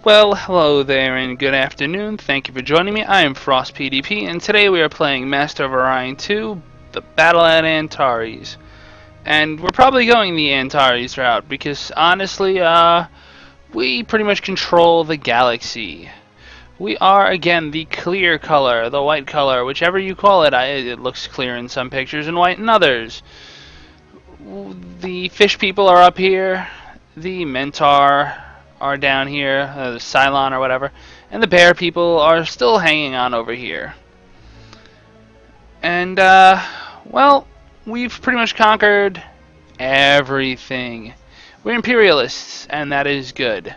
Well, hello there and good afternoon. Thank you for joining me. I am Frost PDP, and today we are playing Master of Orion 2, The Battle at Antares. And we're probably going the Antares route because honestly, we pretty much control the galaxy. We are again the clear color, the white color, whichever you call it. It looks clear in some pictures and white in others. The fish people are up here. The Mentor are down here, the Cylon or whatever, and the bear people are still hanging on over here. And, well, we've pretty much conquered everything. We're imperialists, and that is good.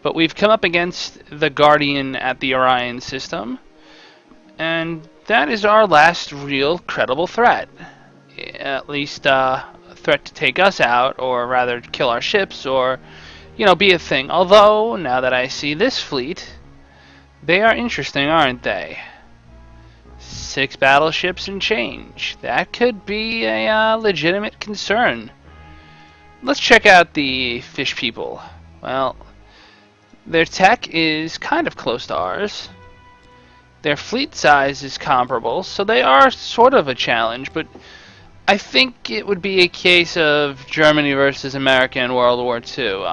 But we've come up against the Guardian at the Orion system, and that is our last real credible threat. At least, a threat to take us out, or rather kill our ships, or be a thing. Although, now that I see this fleet, they are interesting, aren't they? 6 battleships and change. That could be a legitimate concern. Let's check out the fish people. Well, their tech is kind of close to ours. Their fleet size is comparable, so they are sort of a challenge, but I think it would be a case of Germany versus America in World War II.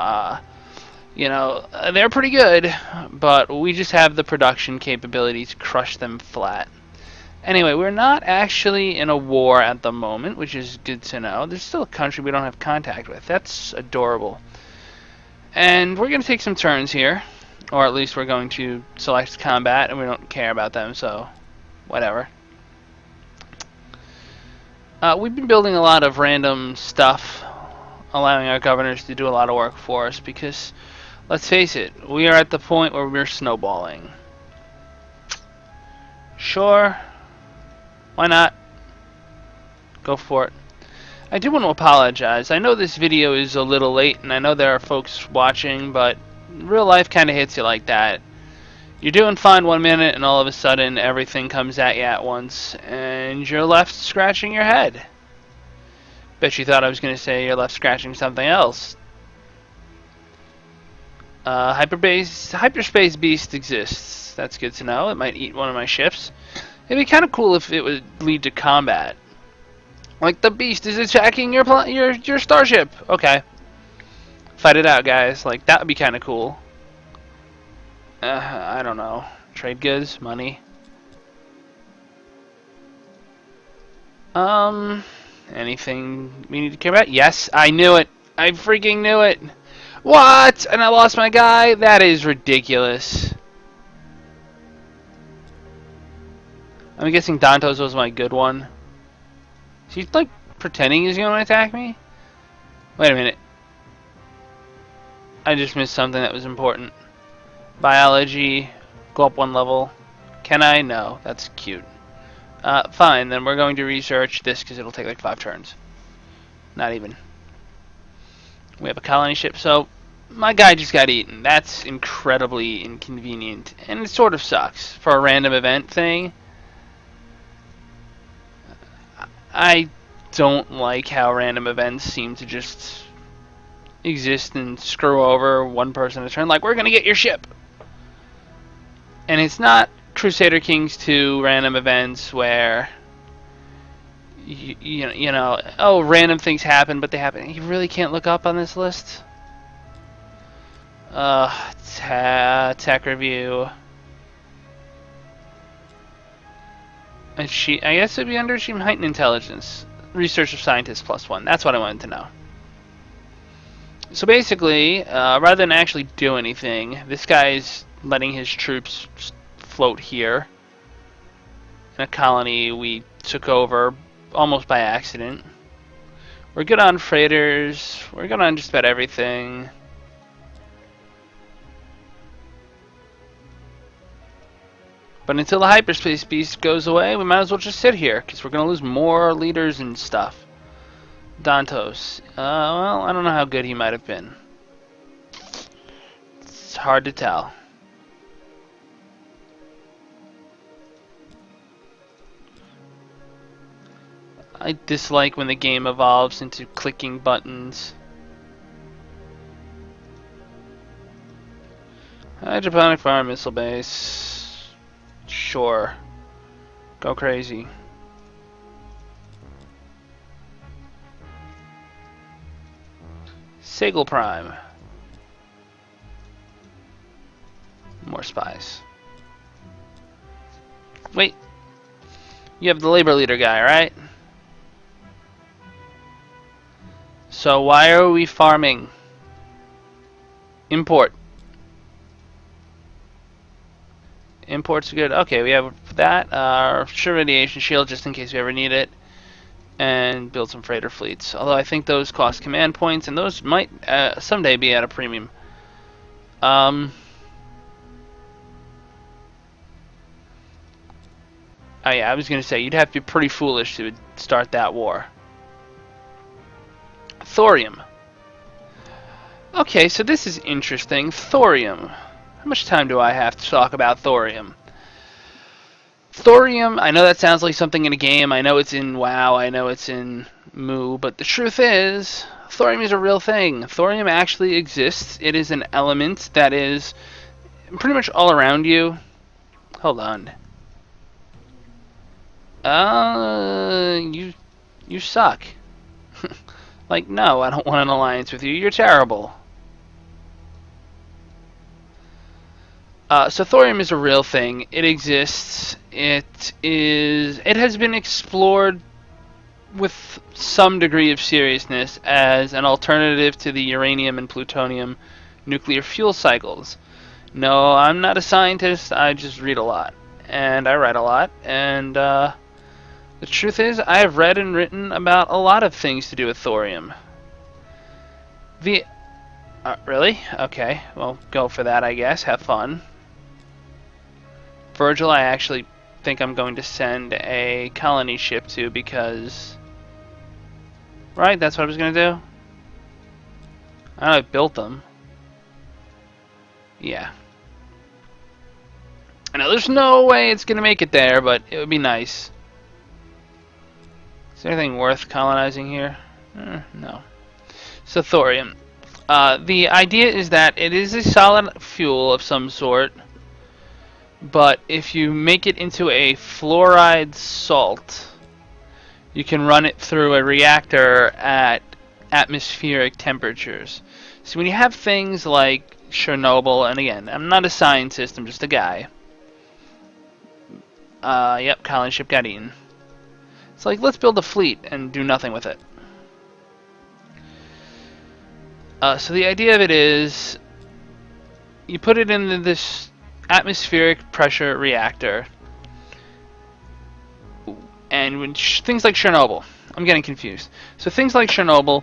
They're pretty good, but we just have the production capability to crush them flat. Anyway, we're not actually in a war at the moment, which is good to know. There's still a country we don't have contact with. That's adorable. And we're going to take some turns here, or at least we're going to select combat, and we don't care about them, so whatever. We've been building a lot of random stuff, allowing our governors to do a lot of work for us, because let's face it, we are at the point where we're snowballing. Sure. Why not? Go for it. I do want to apologize. I know this video is a little late, and I know there are folks watching, but real life kind of hits you like that. You're doing fine 1 minute, and all of a sudden, everything comes at you at once, and you're left scratching your head. Bet you thought I was going to say you're left scratching something else. Hyperspace beast exists. That's good to know. It might eat one of my ships. It'd be kind of cool if it would lead to combat. Like the beast is attacking your starship. Okay, fight it out, guys. Like that would be kind of cool. I don't know. Trade goods, money. Anything we need to care about? Yes, I knew it. I freaking knew it. What? And I lost my guy? That is ridiculous. I'm guessing Dantos was my good one. Is he, like, pretending he's going to attack me? Wait a minute. I just missed something that was important. Biology. Go up 1 level. Can I? No. That's cute. Fine, then we're going to research this because it'll take like 5 turns. Not even. We have a colony ship, so my guy just got eaten. That's incredibly inconvenient, and it sort of sucks for a random event thing. I don't like how random events seem to just exist and screw over one person at a turn. Like, we're gonna get your ship, and it's not Crusader Kings 2 random events where oh, random things happen, but they happen. You really can't look up on this list. Tech review. I guess it'd be under Achievement Heightened Intelligence. Research of Scientists +1. That's what I wanted to know. So basically, rather than actually do anything, this guy's letting his troops float here in a colony we took over almost by accident. We're good on freighters. We're good on just about everything. But until the hyperspace beast goes away, we might as well just sit here, because we're going to lose more leaders and stuff. Dantos. Well, I don't know how good he might have been. It's hard to tell. I dislike when the game evolves into clicking buttons. Hydroponic farm missile base. Sure. Go crazy. Sagal Prime. More spies. Wait. You have the labor leader guy, right? So why are we farming? Import. Import's good. Okay, we have that. Sure, radiation shield just in case we ever need it. And build some freighter fleets. Although I think those cost command points, and those might someday be at a premium. Oh yeah, I was going to say, you'd have to be pretty foolish to start that war. Thorium. Okay, so this is interesting. Thorium. How much time do I have to talk about thorium? Thorium, I know that sounds like something in a game. I know it's in WoW. I know it's in Mu. But the truth is, thorium is a real thing. Thorium actually exists. It is an element that is pretty much all around you. Hold on. You suck. Like, no, I don't want an alliance with you. You're terrible. So thorium is a real thing. It exists. It has been explored with some degree of seriousness as an alternative to the uranium and plutonium nuclear fuel cycles. No, I'm not a scientist. I just read a lot. And I write a lot. And the truth is, I have read and written about a lot of things to do with thorium. Really? Okay. Well, go for that, I guess. Have fun. Virgil, I actually think I'm going to send a colony ship to because... Right? That's what I was going to do? I know I built them. Yeah. I know there's no way it's going to make it there, but it would be nice. Is there anything worth colonizing here? No. So thorium. The idea is that it is a solid fuel of some sort, but if you make it into a fluoride salt, you can run it through a reactor at atmospheric temperatures. So when you have things like Chernobyl, and again, I'm not a scientist, I'm just a guy. Yep, colony ship got eaten. It's like, let's build a fleet and do nothing with it. So the idea of it is, you put it into this atmospheric pressure reactor, and when things like Chernobyl, I'm getting confused. So things like Chernobyl,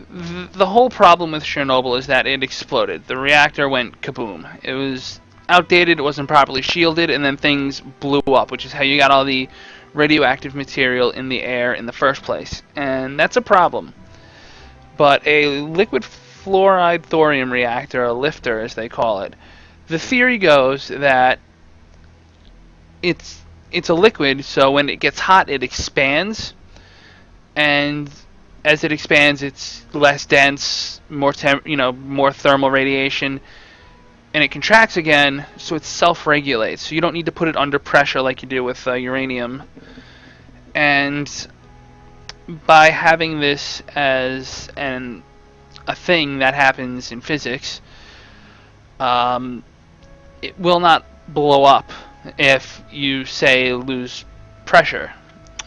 the whole problem with Chernobyl is that it exploded. The reactor went kaboom. It was outdated, it wasn't properly shielded, and then things blew up, which is how you got all the radioactive material in the air in the first place. And that's a problem. But a liquid fluoride thorium reactor, a lifter as they call it, the theory goes that it's a liquid, so when it gets hot it expands, and as it expands it's less dense, more thermal radiation, and it contracts again, so it self-regulates. So you don't need to put it under pressure like you do with uranium. And by having this as a thing that happens in physics, it will not blow up if you, say, lose pressure.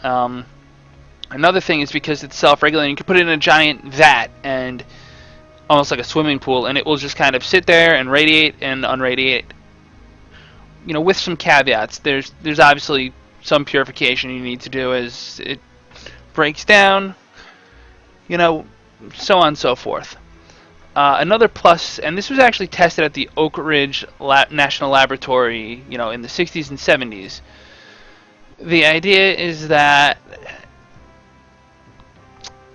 Another thing is because it's self-regulating, you can put it in a giant vat and almost like a swimming pool, and it will just kind of sit there and radiate and unradiate. You know, with some caveats. There's obviously some purification you need to do as it breaks down, you know, so on and so forth. Another plus, and this was actually tested at the Oak Ridge National Laboratory, you know, in the 60s and 70s. The idea is that,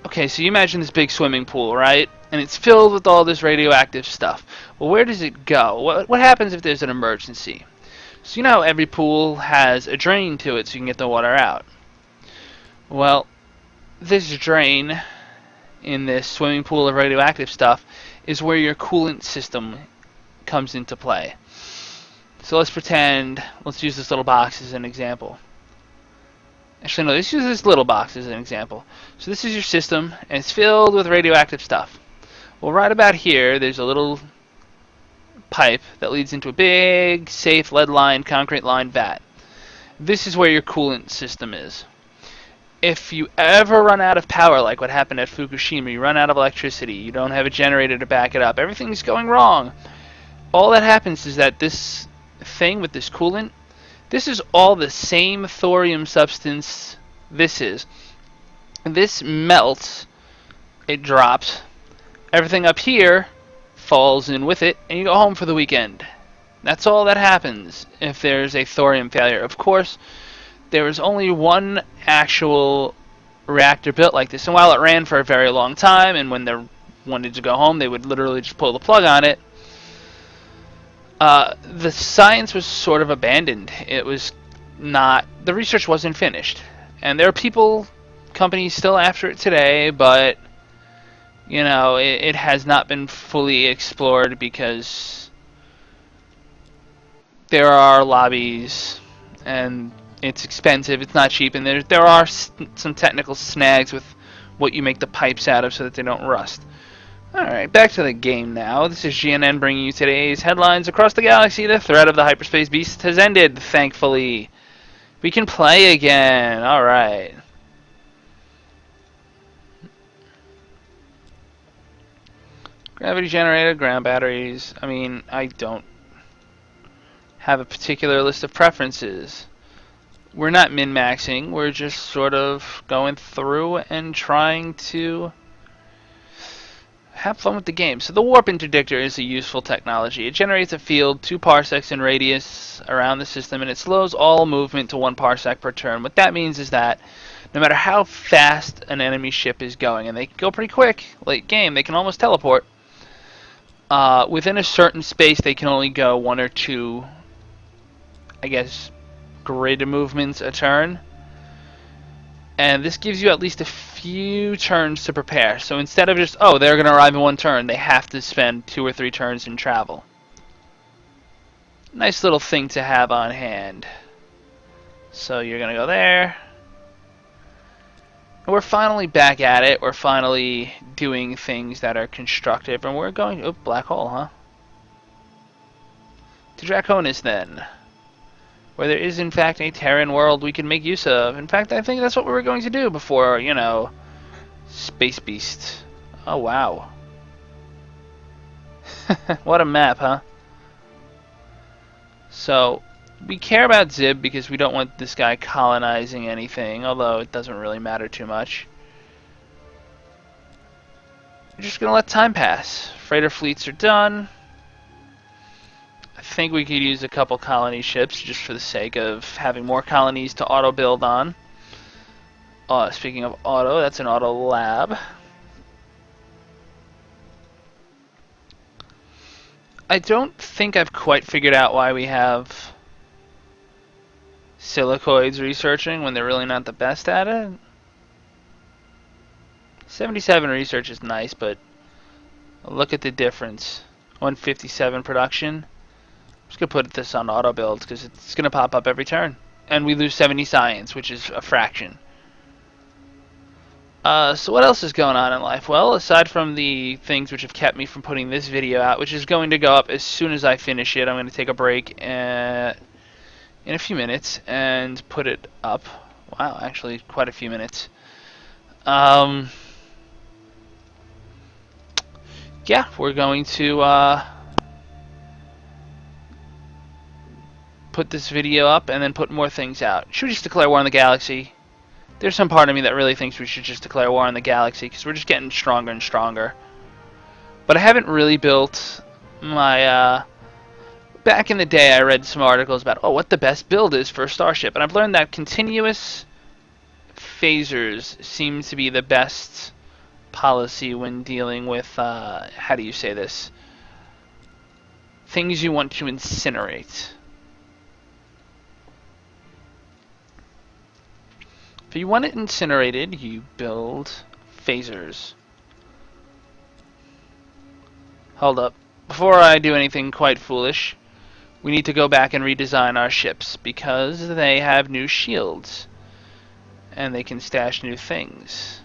okay, so you imagine this big swimming pool, right? And it's filled with all this radioactive stuff. Well, where does it go? What happens if there's an emergency? So you know how every pool has a drain to it so you can get the water out. Well, this drain in this swimming pool of radioactive stuff is where your coolant system comes into play. So let's pretend, let's use this little box as an example. Actually, no, let's use this little box as an example. So this is your system, and it's filled with radioactive stuff. Well, right about here, there's a little pipe that leads into a big, safe, lead-lined, concrete-lined vat. This is where your coolant system is. If you ever run out of power, like what happened at Fukushima, you run out of electricity, you don't have a generator to back it up, everything's going wrong. All that happens is that this thing with this coolant, this is all the same thorium substance this is. This melts, it drops, everything up here falls in with it, and you go home for the weekend. That's all that happens if there's a thorium failure. Of course, there was only one actual reactor built like this, and while it ran for a very long time, and when they wanted to go home, they would literally just pull the plug on it, the science was sort of abandoned. It was not, the research wasn't finished. And there are people, companies still after it today, but, you know, it has not been fully explored because there are lobbies, and it's expensive, it's not cheap, and there are some technical snags with what you make the pipes out of so that they don't rust. Alright, back to the game now. This is GNN bringing you today's headlines across the galaxy. The threat of the hyperspace beast has ended, thankfully. We can play again. Alright. Gravity generator, ground batteries. I mean, I don't have a particular list of preferences. We're not min-maxing. We're just sort of going through and trying to have fun with the game. So the warp interdictor is a useful technology. It generates a field 2 parsecs in radius around the system, and it slows all movement to 1 parsec per turn. What that means is that no matter how fast an enemy ship is going, and they can go pretty quick, late game, they can almost teleport, within a certain space they can only go 1 or 2, I guess, grid movements a turn. And this gives you at least a few turns to prepare. So instead of just, oh, they're going to arrive in 1 turn, they have to spend 2 or 3 turns in travel. Nice little thing to have on hand. So you're going to go there. And we're finally back at it. We're finally doing things that are constructive. And we're going, oh, black hole, huh? To Draconis then, where there is in fact a Terran world we can make use of. In fact, I think that's what we were going to do before, you know, Space Beast. Oh, wow. What a map, huh? So, we care about Zib because we don't want this guy colonizing anything, although it doesn't really matter too much. We're just going to let time pass. Freighter fleets are done. I think we could use a couple colony ships just for the sake of having more colonies to auto-build on. Speaking of auto, that's an auto lab. I don't think I've quite figured out why we have silicoids researching when they're really not the best at it. 77 research is nice, but look at the difference. 157 production. I'm just going to put this on auto build because it's going to pop up every turn. And we lose 70 science, which is a fraction. So what else is going on in life? Well, aside from the things which have kept me from putting this video out, which is going to go up as soon as I finish it, I'm going to take a break in a few minutes and put it up. Wow, actually quite a few minutes. Yeah, we're going to put this video up and then put more things out. Should we just declare war on the galaxy? There's some part of me that really thinks we should just declare war on the galaxy because we're just getting stronger and stronger. But I haven't really built my... Back in the day I read some articles about, oh, what the best build is for a starship. And I've learned that continuous phasers seem to be the best policy when dealing with, how do you say this? Things you want to incinerate. If you want it incinerated, you build phasers. Hold up. before I do anything quite foolish, we need to go back and redesign our ships because they have new shields and they can stash new things.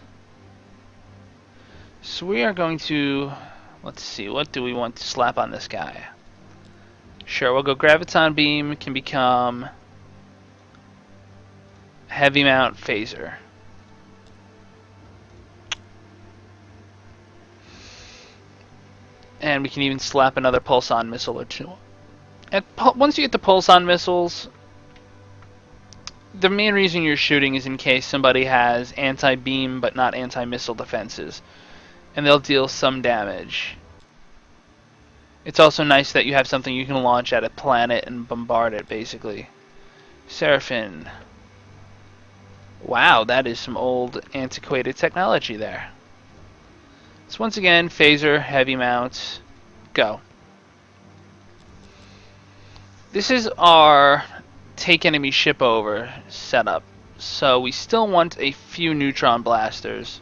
So we are going to, let's see, what do we want to slap on this guy? Sure, we'll go Graviton Beam can become Heavy Mount Phaser. And we can even slap another Pulse-On missile or two. Once you get the Pulse-On missiles, the main reason you're shooting is in case somebody has anti-beam but not anti-missile defenses. And they'll deal some damage. It's also nice that you have something you can launch at a planet and bombard it, basically. Seraphim. Wow, that is some old, antiquated technology there. So once again, Phaser, Heavy Mount, go. This is our take enemy ship over setup. So we still want a few neutron blasters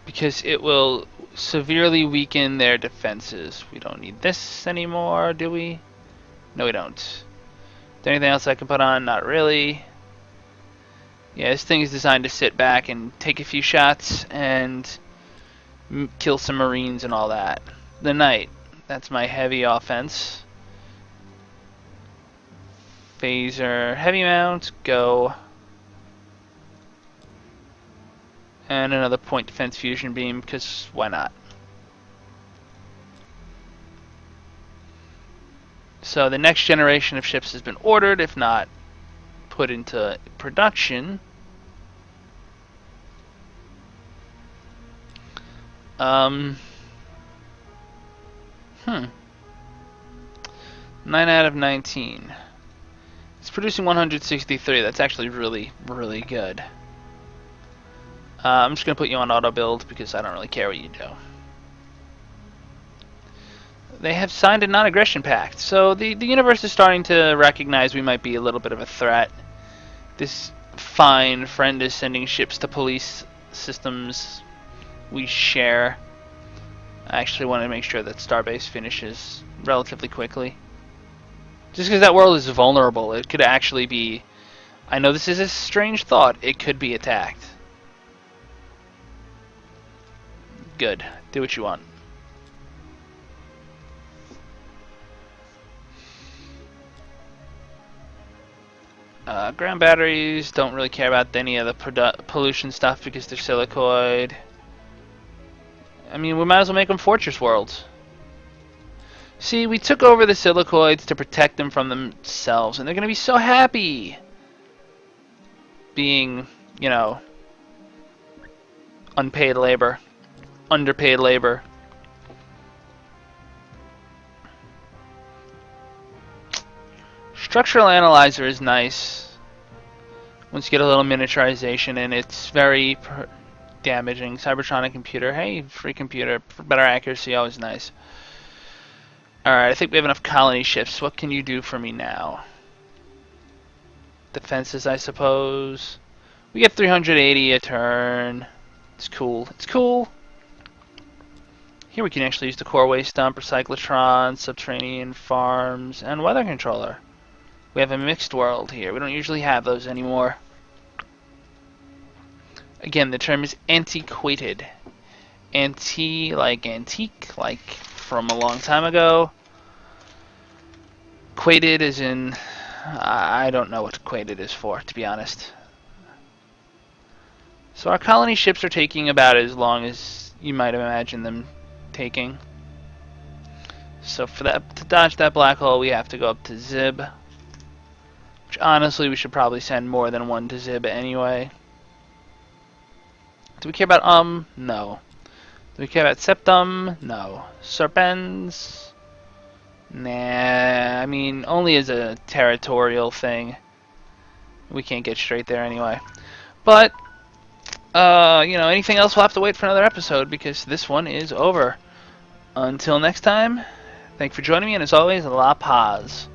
because it will severely weaken their defenses. We don't need this anymore, do we? No, we don't. Is there anything else I can put on? Not really. Yeah, this thing is designed to sit back and take a few shots and kill some Marines and all that. The Knight. That's my heavy offense. Phaser, Heavy Mount, go. And another point defense fusion beam, because why not? So the next generation of ships has been ordered, if not put into production. 9 out of 19. It's producing 163. That's actually really, really good. I'm just going to put you on auto build because I don't really care what you do. They have signed a non-aggression pact, so the universe is starting to recognize we might be a little bit of a threat. This fine friend is sending ships to police systems we share. I actually want to make sure that Starbase finishes relatively quickly. Just because that world is vulnerable, it could actually be... I know this is a strange thought, it could be attacked. Good. Do what you want. Ground batteries, don't really care about any of the pollution stuff because they're silicoid. I mean, we might as well make them fortress worlds. See, we took over the silicoids to protect them from themselves, and they're going to be so happy being, you know, unpaid labor, underpaid labor. Structural analyzer is nice once you get a little miniaturization, and it's very damaging. Cybertronic computer, hey, free computer for better accuracy, always nice. Alright, I think we have enough colony ships. What can you do for me now? Defenses, I suppose. We get 380 a turn. It's cool. It's cool. Here we can actually use the core waste dump, recyclotron, subterranean farms, and weather controller. We have a mixed world here. We don't usually have those anymore. Again, the term is antiquated. Like antique, like from a long time ago. Quated is in... I don't know what quated is for, to be honest. So our colony ships are taking about as long as you might imagine them taking. So for that, to dodge that black hole, we have to go up to Zib. Which honestly, we should probably send more than one to Zib anyway. Do we care about No. Do we care about Septum? No. Serpens? Nah, I mean, only as a territorial thing. We can't get straight there anyway. But, you know, anything else we'll have to wait for another episode because this one is over. Until next time, thanks for joining me, and as always, La Paz.